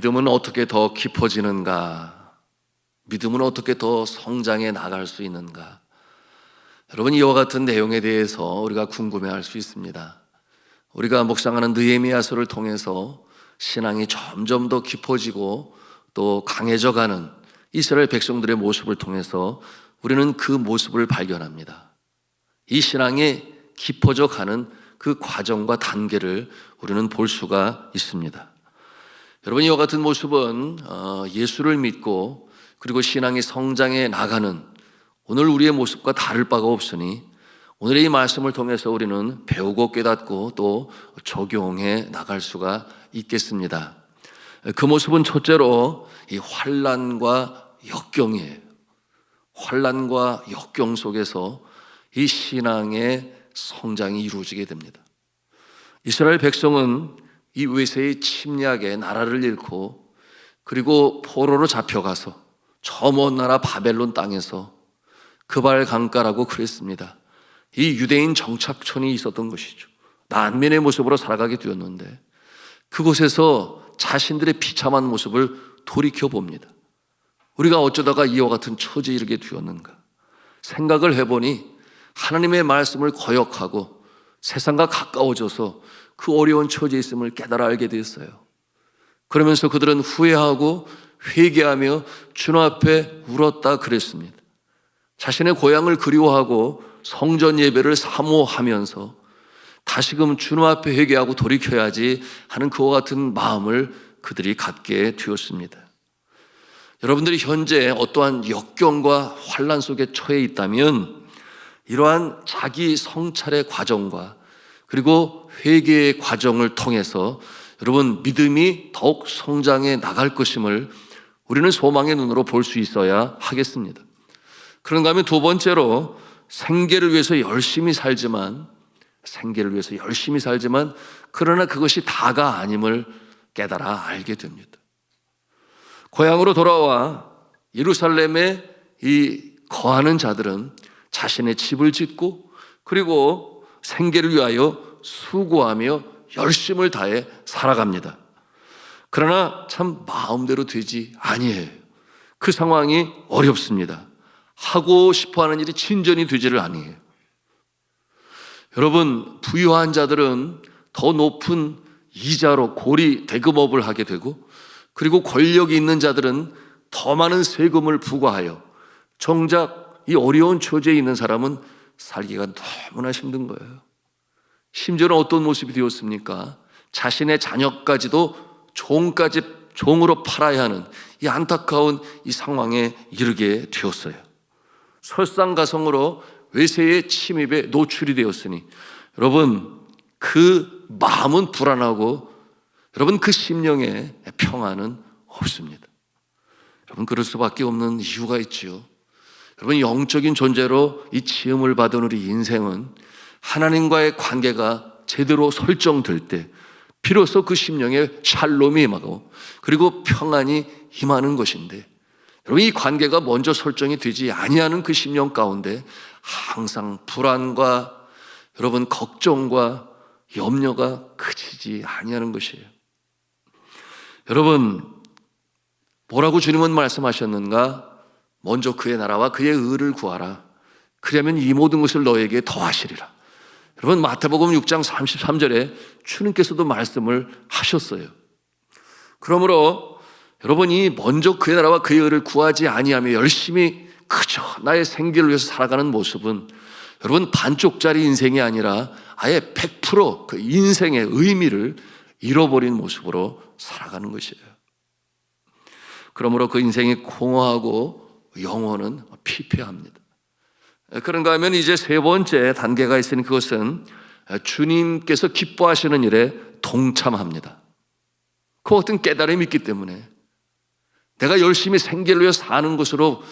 믿음은 어떻게 더 깊어지는가? 믿음은 어떻게 더 성장해 나갈 수 있는가? 여러분, 이와 같은 내용에 대해서 우리가 궁금해할 수 있습니다. 우리가 묵상하는 느헤미야서를 통해서 신앙이 점점 더 깊어지고 또 강해져가는 이스라엘 백성들의 모습을 통해서 우리는 그 모습을 발견합니다. 이 신앙이 깊어져 가는 그 과정과 단계를 우리는 볼 수가 있습니다. 여러분, 이와 같은 모습은 예수를 믿고 그리고 신앙이 성장해 나가는 오늘 우리의 모습과 다를 바가 없으니 오늘의 이 말씀을 통해서 우리는 배우고 깨닫고 또 적용해 나갈 수가 있겠습니다. 그 모습은 첫째로 이 환난과 역경이에요. 환난과 역경 속에서 이 신앙의 성장이 이루어지게 됩니다. 이스라엘 백성은 이 외세의 침략에 나라를 잃고 그리고 포로로 잡혀가서 저 먼 나라 바벨론 땅에서 그발 강가라고 그랬습니다. 이 유대인 정착촌이 있었던 것이죠. 난민의 모습으로 살아가게 되었는데 그곳에서 자신들의 비참한 모습을 돌이켜봅니다. 우리가 어쩌다가 이와 같은 처지에 이르게 되었는가? 생각을 해보니 하나님의 말씀을 거역하고 세상과 가까워져서 그 어려운 처지에 있음을 깨달아 알게 되었어요. 그러면서 그들은 후회하고 회개하며 주님 앞에 울었다 그랬습니다. 자신의 고향을 그리워하고 성전 예배를 사모하면서 다시금 주님 앞에 회개하고 돌이켜야지 하는 그와 같은 마음을 그들이 갖게 되었습니다. 여러분들이 현재 어떠한 역경과 환난 속에 처해 있다면 이러한 자기 성찰의 과정과 그리고 회개의 과정을 통해서 여러분 믿음이 더욱 성장해 나갈 것임을 우리는 소망의 눈으로 볼 수 있어야 하겠습니다. 그런가 하면 두 번째로 생계를 위해서 열심히 살지만 그러나 그것이 다가 아님을 깨달아 알게 됩니다. 고향으로 돌아와 예루살렘에 이 거하는 자들은 자신의 집을 짓고 그리고 생계를 위하여 수고하며 열심을 다해 살아갑니다. 그러나 참 마음대로 되지 아니해요. 그 상황이 어렵습니다. 하고 싶어하는 일이 진전이 되지를 아니해요. 여러분, 부유한 자들은 더 높은 이자로 고리 대금업을 하게 되고 그리고 권력이 있는 자들은 더 많은 세금을 부과하여 정작 이 어려운 처지에 있는 사람은 살기가 너무나 힘든 거예요. 심지어는 어떤 모습이 되었습니까? 자신의 자녀까지도 종으로 팔아야 하는 이 안타까운 이 상황에 이르게 되었어요. 설상가성으로 외세의 침입에 노출이 되었으니 여러분 그 마음은 불안하고 여러분 그 심령에 평안은 없습니다. 여러분 그럴 수밖에 없는 이유가 있지요. 여러분 영적인 존재로 이 지음을 받은 우리 인생은 하나님과의 관계가 제대로 설정될 때 비로소 그 심령에 샬롬이 임하고 그리고 평안이 임하는 것인데 여러분 이 관계가 먼저 설정이 되지 아니하는 그 심령 가운데 항상 불안과 여러분 걱정과 염려가 그치지 아니하는 것이에요. 여러분 뭐라고 주님은 말씀하셨는가? 먼저 그의 나라와 그의 의를 구하라. 그러면 이 모든 것을 너에게 더하시리라. 여러분 마태복음 6장 33절에 주님께서도 말씀을 하셨어요. 그러므로 여러분이 먼저 그의 나라와 그의 의를 구하지 아니하며 열심히 그저 나의 생계를 위해서 살아가는 모습은 여러분 반쪽짜리 인생이 아니라 아예 100% 그 인생의 의미를 잃어버린 모습으로 살아가는 것이에요. 그러므로 그 인생이 공허하고 영혼은 피폐합니다. 그런가 하면 이제 세 번째 단계가 있으니 그것은 주님께서 기뻐하시는 일에 동참합니다. 그 어떤 깨달음이 있기 때문에 내가 열심히 생계를 위해 사는 것으로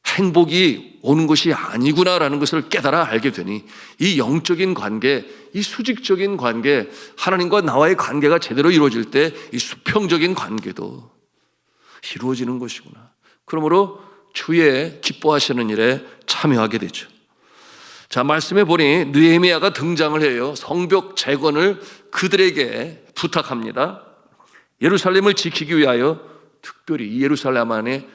행복이 오는 것이 아니구나라는 것을 깨달아 알게 되니 이 영적인 관계, 이 수직적인 관계, 하나님과 나와의 관계가 제대로 이루어질 때 이 수평적인 관계도 이루어지는 것이구나. 그러므로 주의 기뻐하시는 일에 참여하게 되죠. 자, 말씀해 보니 느헤미야가 등장을 해요. 성벽 재건을 그들에게 부탁합니다. 예루살렘을 지키기 위하여 특별히 이 예루살렘 안에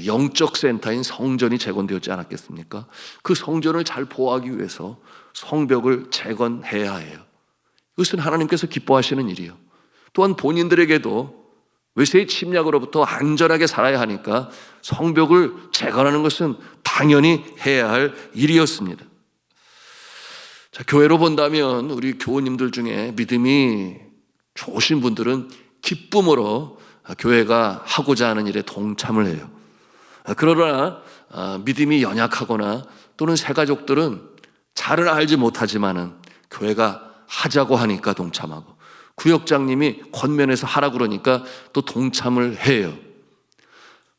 영적 센터인 성전이 재건되었지 않았겠습니까? 그 성전을 잘 보호하기 위해서 성벽을 재건해야 해요. 이것은 하나님께서 기뻐하시는 일이요. 또한 본인들에게도 외세의 침략으로부터 안전하게 살아야 하니까 성벽을 재건하는 것은 당연히 해야 할 일이었습니다. 자, 교회로 본다면 우리 교우님들 중에 믿음이 좋으신 분들은 기쁨으로 교회가 하고자 하는 일에 동참을 해요. 그러나 믿음이 연약하거나 또는 새가족들은 잘은 알지 못하지만은 교회가 하자고 하니까 동참하고, 구역장님이 권면해서 하라 그러니까 또 동참을 해요.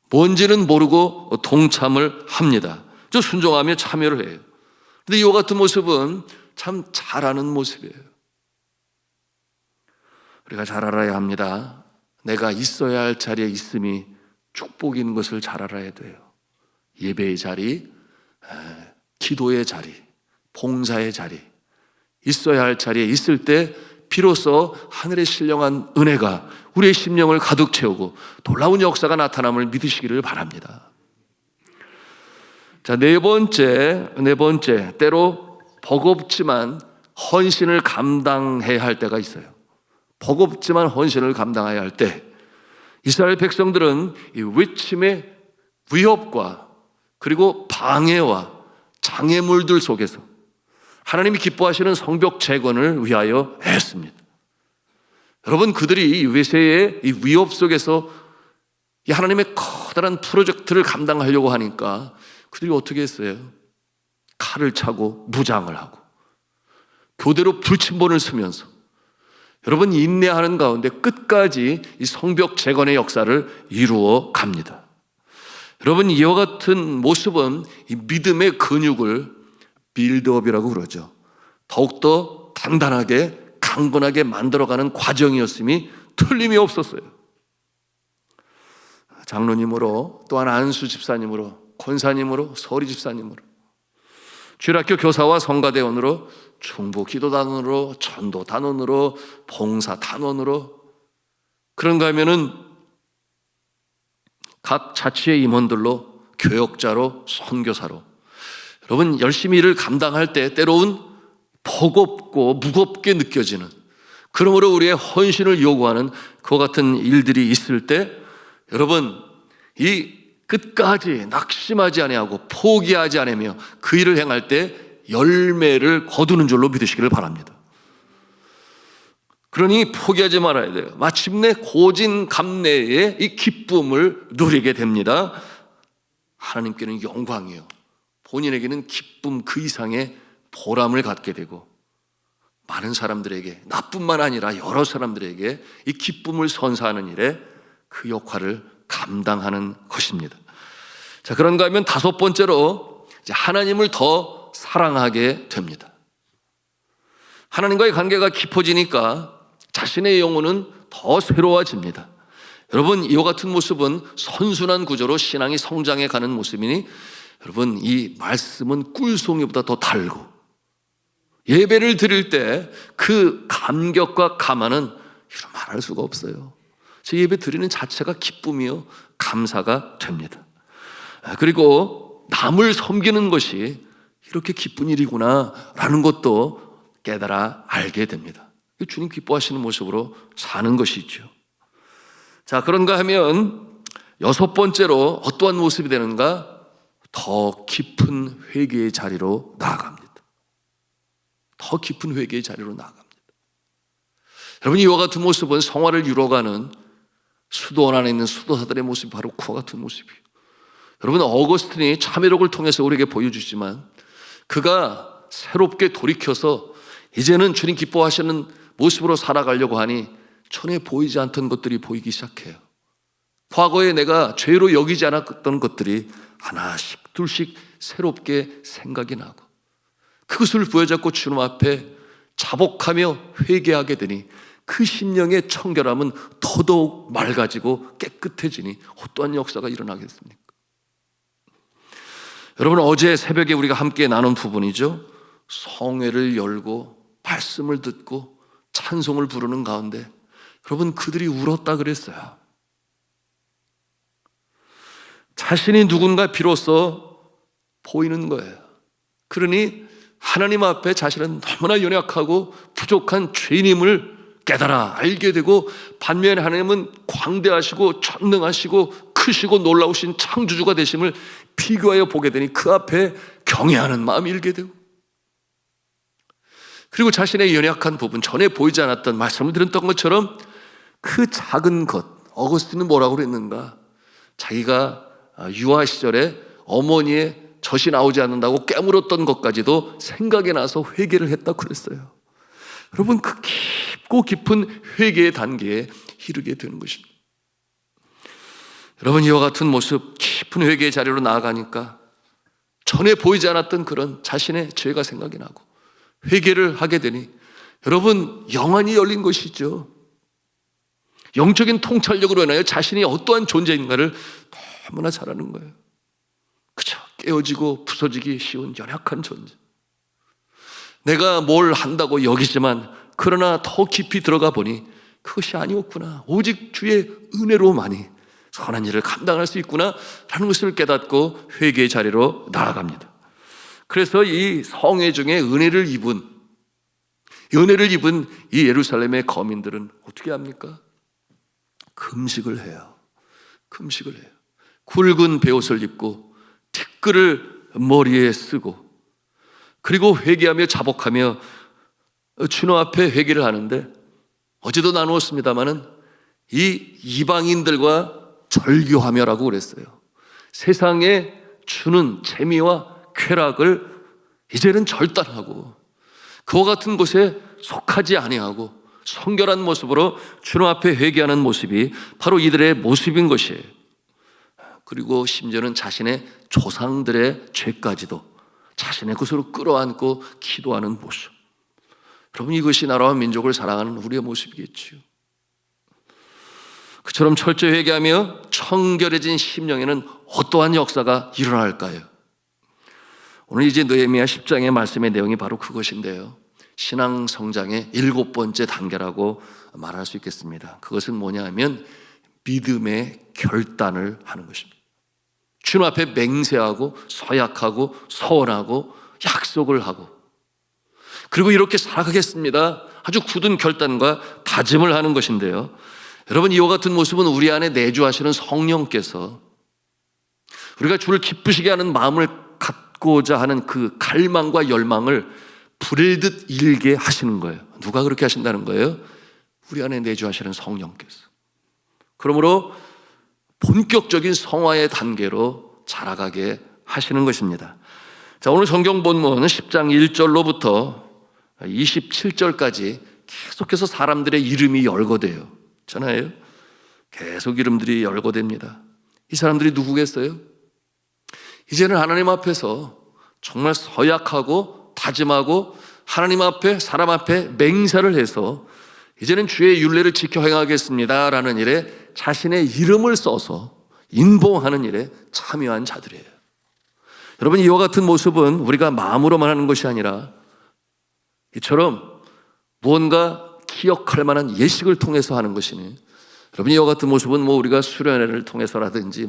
뭔지는 모르고 동참을 합니다. 저 순종하며 참여를 해요. 그런데 이와 같은 모습은 참 잘하는 모습이에요. 우리가 잘 알아야 합니다. 내가 있어야 할 자리에 있음이 축복인 것을 잘 알아야 돼요. 예배의 자리, 기도의 자리, 봉사의 자리, 있어야 할 자리에 있을 때 비로소 하늘의 신령한 은혜가 우리의 심령을 가득 채우고 놀라운 역사가 나타남을 믿으시기를 바랍니다. 자, 네 번째, 때로 버겁지만 헌신을 감당해야 할 때가 있어요. 버겁지만 헌신을 감당해야 할 때, 이스라엘 백성들은 이 외침의 위협과 그리고 방해와 장애물들 속에서 하나님이 기뻐하시는 성벽 재건을 위하여 했습니다. 여러분, 그들이 외세의 이 위협 속에서 이 하나님의 커다란 프로젝트를 감당하려고 하니까 그들이 어떻게 했어요? 칼을 차고 무장을 하고 교대로 불침번을 쓰면서 여러분 인내하는 가운데 끝까지 이 성벽 재건의 역사를 이루어 갑니다. 여러분, 이와 같은 모습은 이 믿음의 근육을 빌드업이라고 그러죠. 더욱더 단단하게 강건하게 만들어가는 과정이었음이 틀림이 없었어요. 장로님으로, 또한 안수 집사님으로, 권사님으로, 서리 집사님으로, 주일학교 교사와 성가대원으로, 중보 기도단원으로, 전도 단원으로, 봉사 단원으로, 그런가 하면은 각 자치의 임원들로, 교역자로, 선교사로, 여러분 열심히 일을 감당할 때 때로는 버겁고 무겁게 느껴지는, 그러므로 우리의 헌신을 요구하는 그와 같은 일들이 있을 때 여러분 이 끝까지 낙심하지 아니하고 포기하지 않으며 그 일을 행할 때 열매를 거두는 줄로 믿으시기를 바랍니다. 그러니 포기하지 말아야 돼요. 마침내 고진감래의 이 기쁨을 누리게 됩니다. 하나님께는 영광이요, 본인에게는 기쁨 그 이상의 보람을 갖게 되고, 많은 사람들에게, 나뿐만 아니라 여러 사람들에게 이 기쁨을 선사하는 일에 그 역할을 감당하는 것입니다. 자, 그런가 하면 다섯 번째로 이제 하나님을 더 사랑하게 됩니다. 하나님과의 관계가 깊어지니까 자신의 영혼은 더 새로워집니다. 여러분, 이와 같은 모습은 선순환 구조로 신앙이 성장해 가는 모습이니, 여러분 이 말씀은 꿀송이보다 더 달고, 예배를 드릴 때 그 감격과 감화는 이루 말할 수가 없어요. 제 예배 드리는 자체가 기쁨이요 감사가 됩니다. 그리고 남을 섬기는 것이 이렇게 기쁜 일이구나 라는 것도 깨달아 알게 됩니다. 주님 기뻐하시는 모습으로 사는 것이죠. 자, 그런가 하면 여섯 번째로 어떠한 모습이 되는가? 더 깊은 회개의 자리로 나아갑니다. 더 깊은 회개의 자리로 나아갑니다. 여러분, 이와 같은 모습은 성화를 이루어가는 수도원 안에 있는 수도사들의 모습이 바로 그와 같은 모습이에요. 여러분, 어거스틴이 참회록을 통해서 우리에게 보여주지만 그가 새롭게 돌이켜서 이제는 주님 기뻐하시는 모습으로 살아가려고 하니 전에 보이지 않던 것들이 보이기 시작해요. 과거에 내가 죄로 여기지 않았던 것들이 하나씩 둘씩 새롭게 생각이 나고, 그것을 부여잡고 주님 앞에 자복하며 회개하게 되니 그 심령의 청결함은 더더욱 맑아지고 깨끗해지니 어떠한 역사가 일어나겠습니까? 여러분, 어제 새벽에 우리가 함께 나눈 부분이죠. 성회를 열고 말씀을 듣고 찬송을 부르는 가운데 여러분, 그들이 울었다 그랬어요. 자신이 누군가 비로소 보이는 거예요. 그러니 하나님 앞에 자신은 너무나 연약하고 부족한 죄인임을 깨달아 알게 되고, 반면에 하나님은 광대하시고 전능하시고 크시고 놀라우신 창조주가 되심을 비교하여 보게 되니 그 앞에 경외하는 마음이 일게 되고, 그리고 자신의 연약한 부분, 전에 보이지 않았던, 말씀을 드렸던 것처럼 그 작은 것, 어거스틴은 뭐라고 그랬는가? 자기가 유아 시절에 어머니의 젖이 나오지 않는다고 깨물었던 것까지도 생각이 나서 회개를 했다고 그랬어요. 여러분, 그 깊고 깊은 회개의 단계에 이르게 되는 것입니다. 여러분, 이와 같은 모습, 깊은 회개의 자리로 나아가니까 전에 보이지 않았던 그런 자신의 죄가 생각이 나고 회개를 하게 되니 여러분, 영안이 열린 것이죠. 영적인 통찰력으로 인하여 자신이 어떠한 존재인가를 너무나 잘 아는 거예요. 그저 깨어지고 부서지기 쉬운 연약한 존재. 내가 뭘 한다고 여기지만 그러나 더 깊이 들어가 보니 그것이 아니었구나. 오직 주의 은혜로만이 선한 일을 감당할 수 있구나 라는 것을 깨닫고 회개의 자리로 나아갑니다. 그래서 이 성회 중에 은혜를 입은 이 예루살렘의 거민들은 어떻게 합니까? 금식을 해요. 금식을 해요. 굵은 베옷을 입고 티끌을 머리에 쓰고, 그리고 회개하며 자복하며 주님 앞에 회개를 하는데, 어제도 나누었습니다마는 이 이방인들과 절교하며라고 그랬어요. 세상에 주는 재미와 쾌락을 이제는 절단하고 그와 같은 곳에 속하지 아니하고 성결한 모습으로 주님 앞에 회개하는 모습이 바로 이들의 모습인 것이에요. 그리고 심지어는 자신의 조상들의 죄까지도 자신의 것으로 끌어안고 기도하는 모습. 여러분, 이것이 나라와 민족을 사랑하는 우리의 모습이겠지요. 그처럼 철저히 회개하며 청결해진 심령에는 어떠한 역사가 일어날까요? 오늘 이제 느헤미야 10장의 말씀의 내용이 바로 그것인데요, 신앙 성장의 7번째 단계라고 말할 수 있겠습니다. 그것은 뭐냐 하면 믿음의 결단을 하는 것입니다. 주님 앞에 맹세하고 서약하고 서원하고 약속을 하고, 그리고 이렇게 살아가겠습니다, 아주 굳은 결단과 다짐을 하는 것인데요, 여러분, 이와 같은 모습은 우리 안에 내주하시는 성령께서 우리가 주를 기쁘시게 하는 마음을 갖고자 하는 그 갈망과 열망을 불일듯 일게 하시는 거예요. 누가 그렇게 하신다는 거예요? 우리 안에 내주하시는 성령께서. 그러므로 본격적인 성화의 단계로 자라가게 하시는 것입니다. 자, 오늘 성경 본문은 10장 1절로부터 27절까지 계속해서 사람들의 이름이 열거돼요. 잖아요. 계속 이름들이 열거됩니다. 이 사람들이 누구겠어요? 이제는 하나님 앞에서 정말 서약하고 다짐하고 하나님 앞에, 사람 앞에 맹세를 해서 이제는 주의 율례를 지켜 행하겠습니다 라는 일에 자신의 이름을 써서 인봉하는 일에 참여한 자들이에요. 여러분, 이와 같은 모습은 우리가 마음으로만 하는 것이 아니라 이처럼 무언가 기억할 만한 예식을 통해서 하는 것이니, 여러분, 이와 같은 모습은 우리가 수련회를 통해서라든지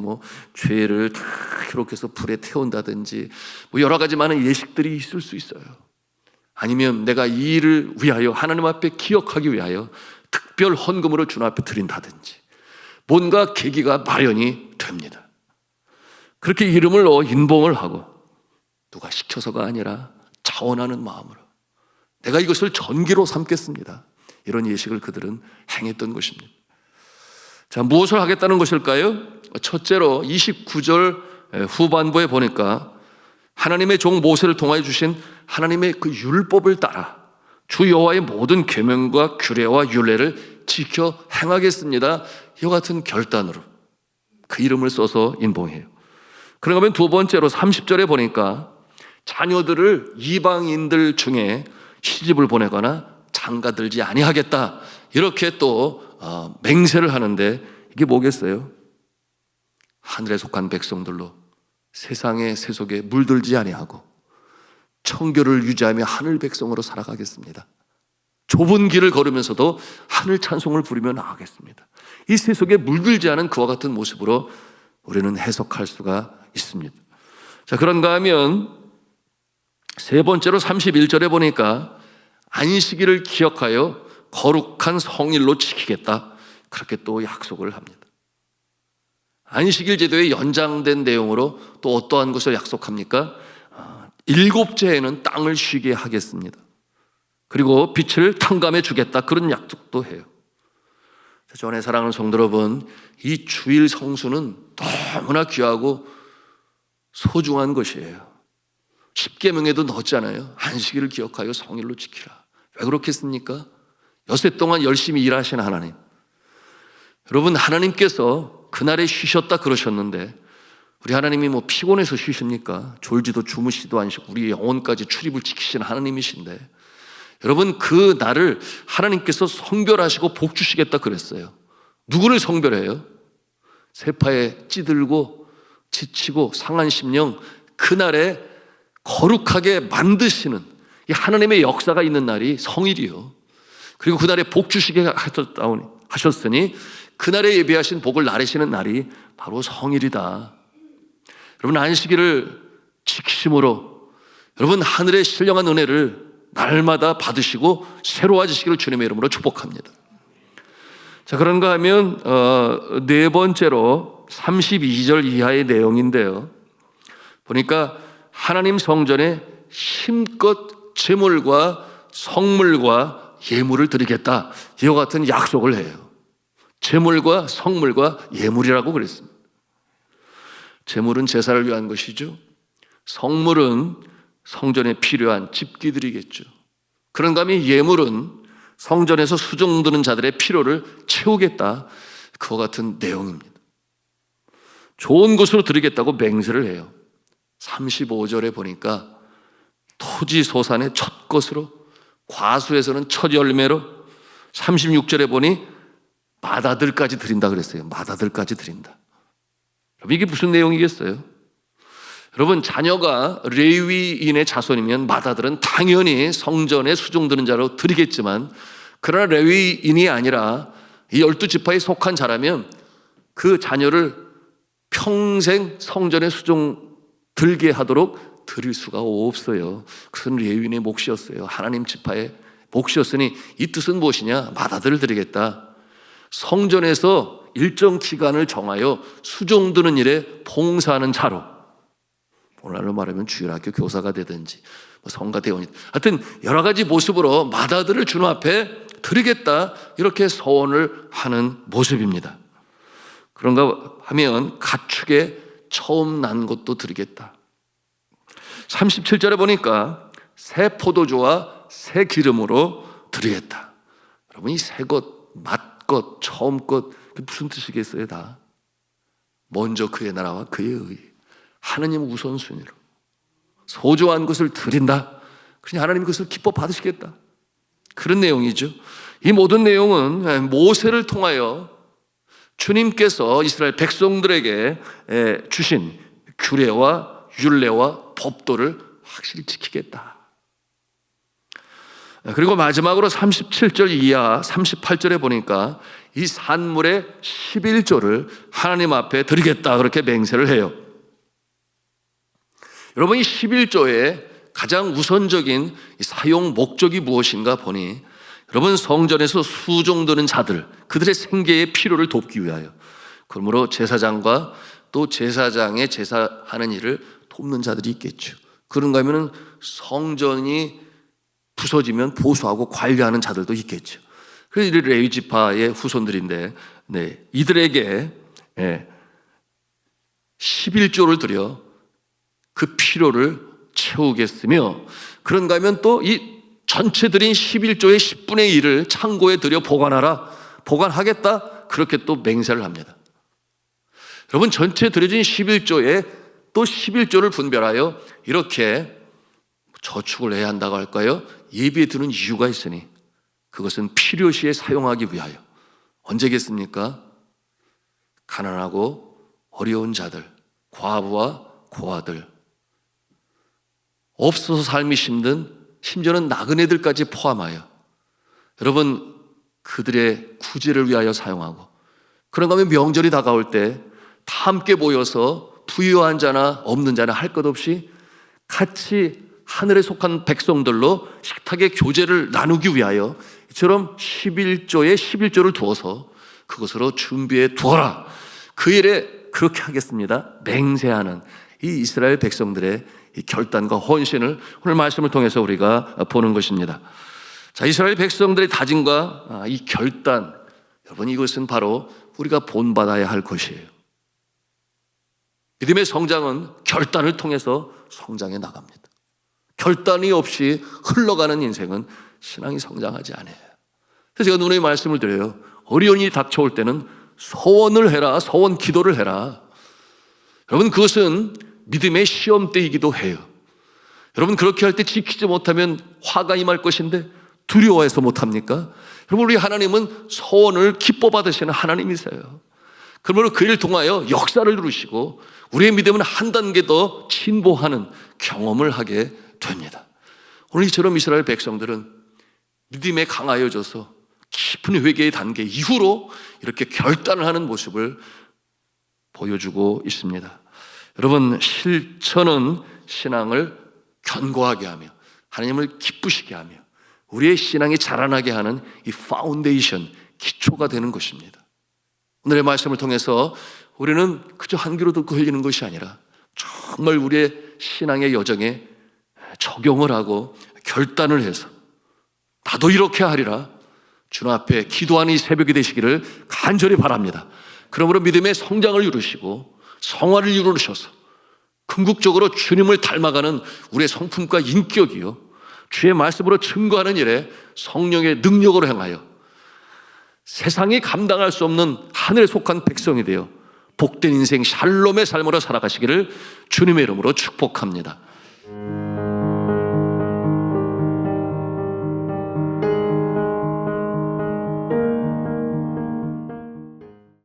죄를 다 기록해서 불에 태운다든지 여러 가지 많은 예식들이 있을 수 있어요. 아니면 내가 이 일을 위하여 하나님 앞에 기억하기 위하여 특별 헌금으로 주님 앞에 드린다든지 뭔가 계기가 마련이 됩니다. 그렇게 이름을 인봉을 하고 누가 시켜서가 아니라 자원하는 마음으로 내가 이것을 전기로 삼겠습니다, 이런 예식을 그들은 행했던 것입니다. 자, 무엇을 하겠다는 것일까요? 첫째로 29절 후반부에 보니까 하나님의 종 모세를 통하여 주신 하나님의 그 율법을 따라 주 여호와의 모든 계명과 규례와 율례를 지켜 행하겠습니다, 이와 같은 결단으로 그 이름을 써서 인봉해요. 그런가 하면 두 번째로 30절에 보니까 자녀들을 이방인들 중에 시집을 보내거나 장가들지 아니하겠다, 이렇게 또 맹세를 하는데, 이게 뭐겠어요? 하늘에 속한 백성들로 세상의 세속에 물들지 아니하고 청교를 유지하며 하늘 백성으로 살아가겠습니다, 좁은 길을 걸으면서도 하늘 찬송을 부르며 나아가겠습니다. 이 세속에 물들지 않은 그와 같은 모습으로 우리는 해석할 수가 있습니다. 자, 그런가 하면 세 번째로 31절에 보니까 안식일을 기억하여 거룩한 성일로 지키겠다, 그렇게 또 약속을 합니다. 안식일 제도의 연장된 내용으로 또 어떠한 것을 약속합니까? 일곱째에는 땅을 쉬게 하겠습니다. 그리고 빛을 탕감해 주겠다, 그런 약속도 해요. 전에 사랑하는 성도 여러분, 이 주일 성수는 너무나 귀하고 소중한 것이에요. 십계명에도 넣었잖아요. 안식일을 기억하여 성일로 지키라. 왜 그렇겠습니까? 엿새 동안 열심히 일하신 하나님, 여러분, 하나님께서 그날에 쉬셨다 그러셨는데 우리 하나님이 뭐 피곤해서 쉬십니까? 졸지도 주무시도 않으시고 우리 영혼까지 출입을 지키시는 하나님이신데, 여러분, 그 날을 하나님께서 성별하시고 복 주시겠다 그랬어요. 누구를 성별해요? 세파에 찌들고 지치고 상한 심령, 그날에 거룩하게 만드시는 이 하나님의 역사가 있는 날이 성일이요. 그리고 그날에 복 주시게 하셨으니 그날에 예비하신 복을 나르시는 날이 바로 성일이다. 여러분, 안식일을 지키심으로 여러분 하늘의 신령한 은혜를 날마다 받으시고 새로워지시기를 주님의 이름으로 축복합니다. 자, 그런가 하면 네 번째로 32절 이하의 내용인데요, 보니까 하나님 성전에 힘껏 제물과 성물과 예물을 드리겠다, 이와 같은 약속을 해요. 제물과 성물과 예물이라고 그랬습니다. 제물은 제사를 위한 것이죠. 성물은 성전에 필요한 집기들이겠죠. 그런가 하면 예물은 성전에서 수종드는 자들의 필요를 채우겠다, 그와 같은 내용입니다. 좋은 것으로 드리겠다고 맹세를 해요. 35절에 보니까 토지 소산의 첫 것으로, 과수에서는 첫 열매로, 36절에 보니 맏아들까지 드린다 그랬어요. 맏아들까지 드린다. 여러분, 이게 무슨 내용이겠어요? 여러분, 자녀가 레위인의 자손이면 맏아들은 당연히 성전에 수종드는 자로 드리겠지만, 그러나 레위인이 아니라 이 12지파에 속한 자라면 그 자녀를 평생 성전에 수종들게 하도록 드릴 수가 없어요. 그것은 레위인의 몫이었어요. 하나님 지파의 몫이었으니 이 뜻은 무엇이냐? 맏아들을 드리겠다. 성전에서 일정 기간을 정하여 수종드는 일에 봉사하는 자로, 오늘날로 말하면 주일학교 교사가 되든지 성가대원이, 하여튼 여러 가지 모습으로 맏아들을 주님 앞에 드리겠다, 이렇게 서원을 하는 모습입니다. 그런가 하면 가축에 처음 난 것도 드리겠다. 37절에 보니까 새 포도주와 새 기름으로 드리겠다. 여러분, 이 새 것, 맛 것, 처음 것, 무슨 뜻이겠어요? 다 먼저 그의 나라와 그의 의, 하나님 우선순위로 소중한 것을 드린다. 그러니 하나님이 그것을 기뻐 받으시겠다, 그런 내용이죠. 이 모든 내용은 모세를 통하여 주님께서 이스라엘 백성들에게 주신 규례와 율례와 법도를 확실히 지키겠다. 그리고 마지막으로 37절 이하 38절에 보니까 이 산물의 11조를 하나님 앞에 드리겠다, 그렇게 맹세를 해요. 여러분, 이 11조의 가장 우선적인 사용 목적이 무엇인가 보니, 여러분, 성전에서 수종드는 자들, 그들의 생계의 필요를 돕기 위하여, 그러므로 제사장과 또 제사장의 제사하는 일을 돕는 자들이 있겠죠. 그런가 하면 성전이 부서지면 보수하고 관리하는 자들도 있겠죠. 그래서 이 레위 지파의 후손들인데, 이들에게 11조를 드려 그 필요를 채우겠으며, 그런가 하면 또 이 전체 드린 11조의 10분의 1을 창고에 들여 보관하라, 보관하겠다, 그렇게 또 맹세를 합니다. 여러분, 전체 드려진 11조에 또 11조를 분별하여 이렇게 저축을 해야 한다고 할까요? 예비에 두는 이유가 있으니 그것은 필요시에 사용하기 위하여. 언제겠습니까? 가난하고 어려운 자들, 과부와 고아들, 없어서 삶이 힘든, 심지어는 나그네들까지 포함하여 여러분, 그들의 구제를 위하여 사용하고, 그런가 하면 명절이 다가올 때 다 함께 모여서 부유한 자나 없는 자나 할 것 없이 같이 하늘에 속한 백성들로 식탁의 교제를 나누기 위하여 이처럼 11조에 11조를 두어서 그것으로 준비해 두어라. 그 일에 그렇게 하겠습니다. 맹세하는 이 이스라엘 백성들의 이 결단과 헌신을 오늘 말씀을 통해서 우리가 보는 것입니다. 자, 이스라엘 백성들의 다짐과 이 결단, 여러분, 이것은 바로 우리가 본받아야 할 것이에요. 믿음의 성장은 결단을 통해서 성장해 나갑니다. 결단이 없이 흘러가는 인생은 신앙이 성장하지 않아요. 그래서 제가 누누이 말씀을 드려요. 어려운 일이 닥쳐올 때는 서원을 해라, 서원 기도를 해라. 여러분, 그것은 믿음의 시험대이기도 해요. 여러분, 그렇게 할 때 지키지 못하면 화가 임할 것인데 두려워해서 못합니까? 여러분, 우리 하나님은 서원을 기뻐 받으시는 하나님이세요. 그러므로 그 일을 통하여 역사를 누르시고 우리의 믿음은 한 단계 더 진보하는 경험을 하게 됩니다. 오늘 이처럼 이스라엘 백성들은 믿음에 강하여져서 깊은 회개의 단계 이후로 이렇게 결단을 하는 모습을 보여주고 있습니다. 여러분, 실천은 신앙을 견고하게 하며 하나님을 기쁘시게 하며 우리의 신앙이 자라나게 하는 이 파운데이션, 기초가 되는 것입니다. 오늘의 말씀을 통해서 우리는 그저 한 귀로 듣고 흘리는 것이 아니라 정말 우리의 신앙의 여정에 적용을 하고 결단을 해서 나도 이렇게 하리라 주님 앞에 기도하는 이 새벽이 되시기를 간절히 바랍니다. 그러므로 믿음의 성장을 이루시고 성화를 이루셔서 궁극적으로 주님을 닮아가는 우리의 성품과 인격이요, 주의 말씀으로 증거하는 일에 성령의 능력으로 행하여 세상이 감당할 수 없는 하늘에 속한 백성이 되어 복된 인생 샬롬의 삶으로 살아가시기를 주님의 이름으로 축복합니다.